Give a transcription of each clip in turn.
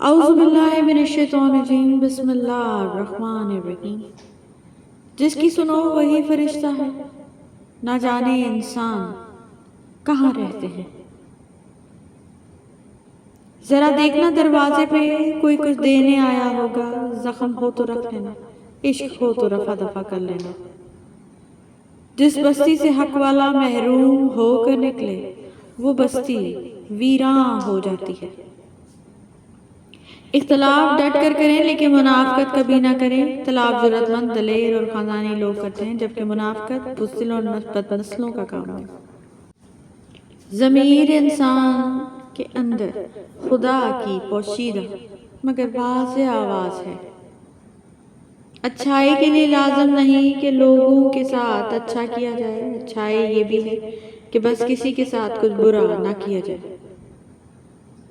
اعوذ باللہ من الشیطان الرجیم، بسم اللہ الرحمن الرحیم۔ جس کی سنو وہی فرشتہ ہے، نہ جانے انسان کہاں رہتے ہیں۔ ذرا دیکھنا دروازے پہ کوئی کچھ دینے آیا ہوگا، زخم ہو تو رکھ لینا، عشق ہو تو رفع دفع کر لینا۔ جس بستی سے حق والا محروم ہو کر نکلے، وہ بستی ویراں ہو جاتی ہے۔ اختلاف ڈٹ کر کریں لیکن منافقت کبھی نہ کریں۔ اختلاف ضرورت مند، دلیر اور خاندانی لوگ کرتے ہیں، جبکہ منافقت بزدل اور بد نسلوں کا کام ہے۔ ضمیر انسان کے اندر خدا کی پوشیدہ مگر واضح آواز ہے۔ اچھائی کے لیے لازم نہیں کہ لوگوں کے ساتھ اچھا کیا جائے، اچھائی یہ بھی ہے کہ بس کسی کے ساتھ کچھ برا نہ کیا جائے۔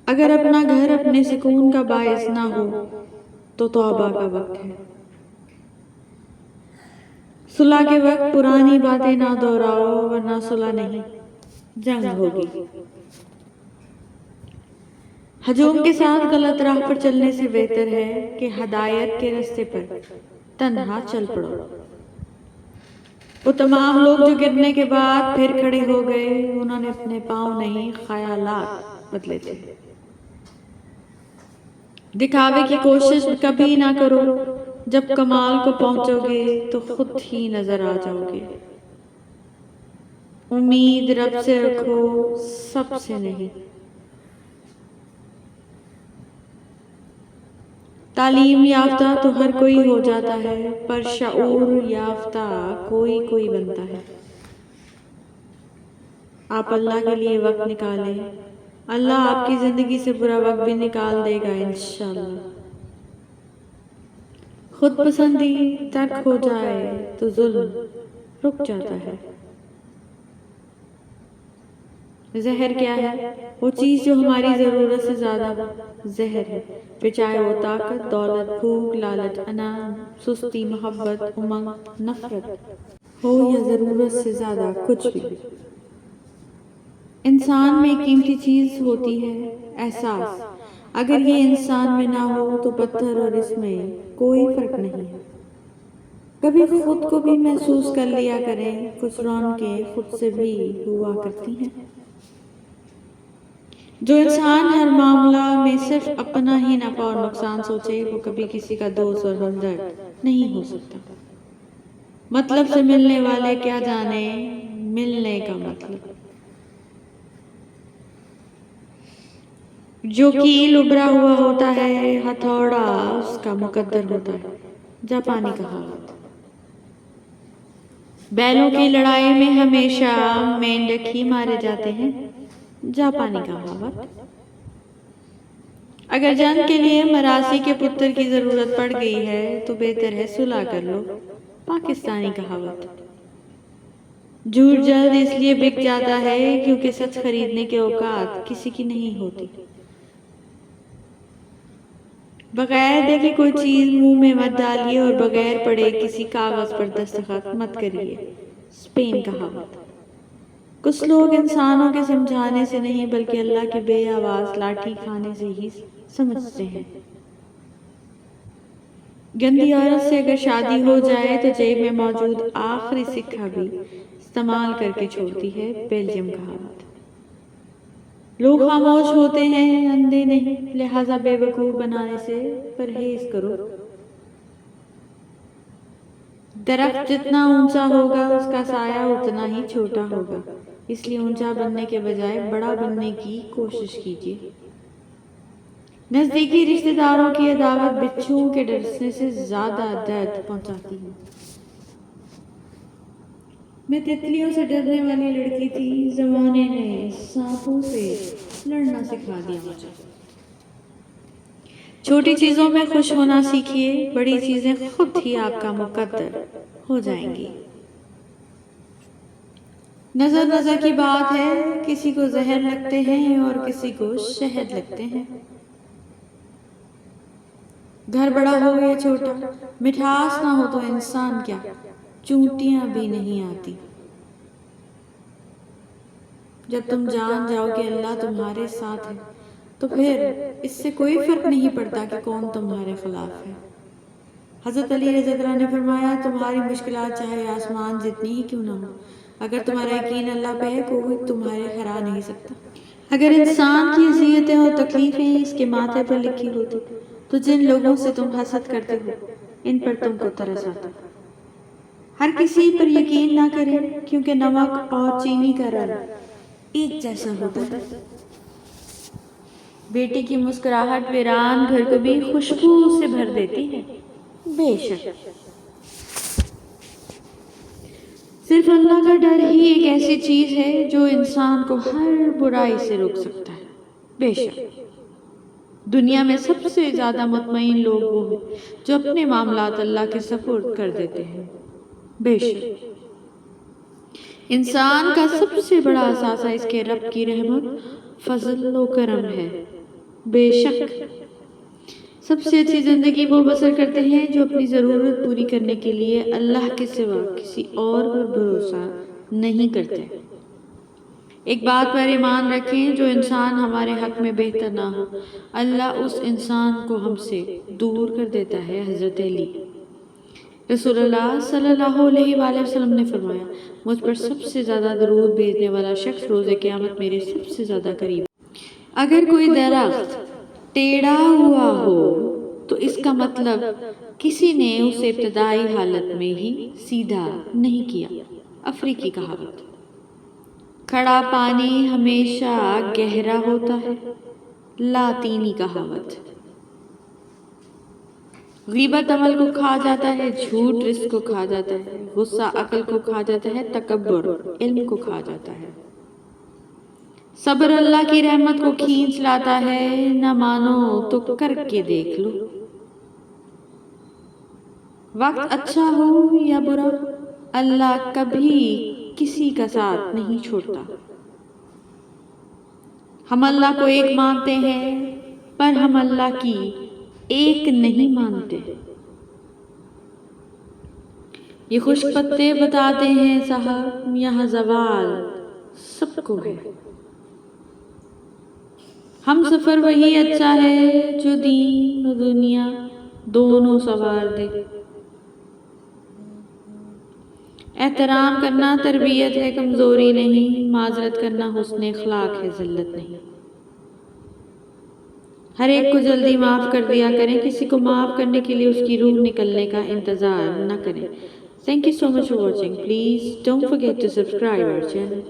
اگر اپنا گھر اپنے سکون کا باعث نہ ہو تو توبہ کا وقت ہے۔ صلح کے وقت پرانی باتیں نہ دہراؤ، ورنہ صلح نہیں، جنگ ہوگی۔ ہجوم کے ساتھ غلط راہ پر چلنے سے بہتر ہے کہ ہدایت کے راستے پر تنہا چل پڑو۔ وہ تمام لوگ جو گرنے کے بعد پھر کھڑے ہو گئے، انہوں نے اپنے پاؤں نہیں خیالات بدلے تھے۔ دکھاوے کی کوشش کبھی نہ کرو، جب کمال کو پہنچو گے تو خود ہی نظر آ جاؤ گے۔ امید رب سے رکھو، سب سے نہیں۔ تعلیم یافتہ تو ہر کوئی ہو جاتا ہے، پر شعور یافتہ کوئی کوئی بنتا ہے۔ آپ اللہ کے لیے وقت نکالیں، اللہ آپ کی زندگی سے برا وقت بھی نکال دے گا انشاءاللہ۔ خود پسندی ترک ہو جائے تو ظلم رک جاتا ہے۔ زہر کیا ہے؟ وہ چیز جو ہماری ضرورت سے زیادہ زہر ہے، پھر چاہے وہ طاقت، دولت، بھوک، لالچ، انام، سستی، محبت، امنگ، نفرت ہو یا ضرورت سے زیادہ کچھ بھی۔ انسان میں قیمتی چیز ہوتی ہے احساس۔ اگر یہ انسان میں نہ ہو تو پتھر اور اس میں کوئی فرق نہیں ہے۔ کبھی خود کو بھی محسوس کر لیا کریں، کچھ رونقیں خود سے بھی ہوا کرتی ہیں۔ جو انسان ہر معاملہ میں صرف اپنا ہی نفع اور نقصان سوچے، وہ کبھی کسی کا دوست اور ہمدرد نہیں ہو سکتا۔ مطلب سے ملنے والے کیا جانے ملنے کا مطلب۔ جو کیل ابھرا ہوا ہوتا ہے، ہتھوڑا اس کا مقدر ہوتا ہے، جاپانی کہاوت۔ بیلوں کی لڑائی میں ہمیشہ مینڈک ہی مارے جاتے ہیں، جاپانی کہاوت۔ اگر جنگ کے لیے مراسی کے پتر کی ضرورت پڑ گئی ہے تو بہتر ہے صلح کر لو، پاکستانی کہاوت۔ جھوٹ جلد اس لیے بک جاتا ہے کیونکہ سچ خریدنے کے اوقات کسی کی نہیں ہوتی۔ بغیر دیکھے کوئی چیز منہ میں مت ڈالیے اور بغیر پڑھے کسی کاغذ پر دستخط مت کریے، اسپین کہاوت۔ کچھ لوگ انسانوں کے سمجھانے سے نہیں بلکہ اللہ کی بے آواز لاٹھی کھانے سے ہی سمجھتے ہیں۔ گندی عورت سے اگر شادی ہو جائے تو جیب میں موجود آخری سکہ بھی استعمال کر کے چھوڑتی ہے، بیلجیم کہاوت۔ لوگ خاموش ہوتے ہیں، اندھے نہیں، لہٰذا بے وقوف بنانے سے پرہیز کرو۔ درخت جتنا اونچا ہوگا اس کا سایہ اتنا ہی چھوٹا ہوگا، اس لیے اونچا بننے کے بجائے بڑا بننے کی کوشش کیجیے۔ نزدیکی رشتہ داروں کی عداوت بچھوؤں کے ڈسنے سے زیادہ درد پہنچاتی ہے۔ میں تتلیوں سے ڈرنے والی لڑکی تھی، زمانے نے سانپوں سے لڑنا سکھا دیا مجھے۔ چھوٹی چیزوں میں خوش ہونا سیکھیے، بڑی چیزیں خود ہی آپ کا مقدر ہو جائیں گی۔ نظر نظر کی بات ہے، کسی کو زہر لگتے ہیں اور کسی کو شہد لگتے ہیں۔ گھر بڑا ہو یا چھوٹا، مٹھاس نہ ہو تو انسان کیا چونٹیاں بھی نہیں آتی۔ جب تم جان جاؤ کہ اللہ تمہارے ساتھ ہے تو پھر اس سے کوئی فرق نہیں پڑتا کہ کون تمہارے خلاف ہے۔ حضرت علی رضی اللہ عنہ نے فرمایا تمہاری مشکلات چاہے آسمان جتنی ہی کیوں نہ ہو، اگر تمہارا یقین اللہ پہ ہے کوئی تمہارے ہرا نہیں سکتا۔ اگر انسان کی اذیتیں اور تکلیفیں اس کے ماتھے پر لکھی ہوتی تو جن لوگوں سے تم حسد کرتے ہو ان پر تم کو ترس آتا۔ ہر کسی پر یقین نہ کریں کیونکہ نمک اور چینی کا رنگ ایک جیسا ہوتا ہے۔ بیٹی کی مسکراہٹ ویران گھر کو بھی خوشبو سے بھر دیتی ہے۔ بے شک صرف اللہ کا ڈر ہی ایک ایسی چیز ہے جو انسان کو ہر برائی سے روک سکتا ہے۔ بے شک دنیا میں سب سے زیادہ مطمئن لوگ وہ ہیں جو اپنے معاملات اللہ کے سپرد کر دیتے ہیں۔ بے شک انسان کا سب سے بڑا اثاثہ اس کے رب کی رحمت، فضل و کرم ہے۔ بے شک سب سے اچھی زندگی وہ بسر کرتے ہیں جو اپنی ضرورت پوری کرنے کے لیے اللہ کے سوا کسی اور پر بھروسہ نہیں کرتے۔ ایک بات پر ایمان رکھیں جو انسان ہمارے حق میں بہتر نہ ہو اللہ اس انسان کو ہم سے دور کر دیتا ہے۔ حضرت علی رسول اللہ صلی اللہ علیہ وآلہ وسلم نے فرمایا مجھ پر سب سے زیادہ درود بھیجنے والا شخص روز قیامت میرے سب سے زیادہ قریب۔ اگر کوئی درخت ٹیڑھا ہوا ہو تو اس کا مطلب کسی نے اسے ابتدائی حالت میں ہی سیدھا نہیں کیا۔ افریقی کہاوت۔ کھڑا پانی ہمیشہ گہرا ہوتا ہے۔ لاطینی کہاوت۔ غیبت عمل کو کھا جاتا ہے، جھوٹ رزق کو کھا جاتا ہے، غصہ عقل کو کھا جاتا ہے، تکبر علم کو کھا جاتا ہے، صبر اللہ کی رحمت کو کھینچ لاتا ہے۔ نہ مانو تو کر کے دیکھ لو۔ وقت اچھا ہو یا برا اللہ کبھی کسی کا ساتھ نہیں چھوڑتا۔ ہم اللہ کو ایک مانتے ہیں پر ہم اللہ کی ایک نہیں مانتے۔ یہ خشک پتے بتاتے ہیں صاحب یہاں زوال سب کو ہے۔ ہم سفر وہی اچھا ہے جو دین و دنیا دونوں سوار دے۔ احترام کرنا تربیت ہے کمزوری نہیں، معذرت کرنا حسن اخلاق ہے ذلت نہیں۔ ہر ایک کو جلدی معاف کر دیا کریں، کسی کو معاف کرنے کے لیے اس کی روح نکلنے کا انتظار نہ کریں۔ Thank you so much for watching. Please don't forget to subscribe our channel.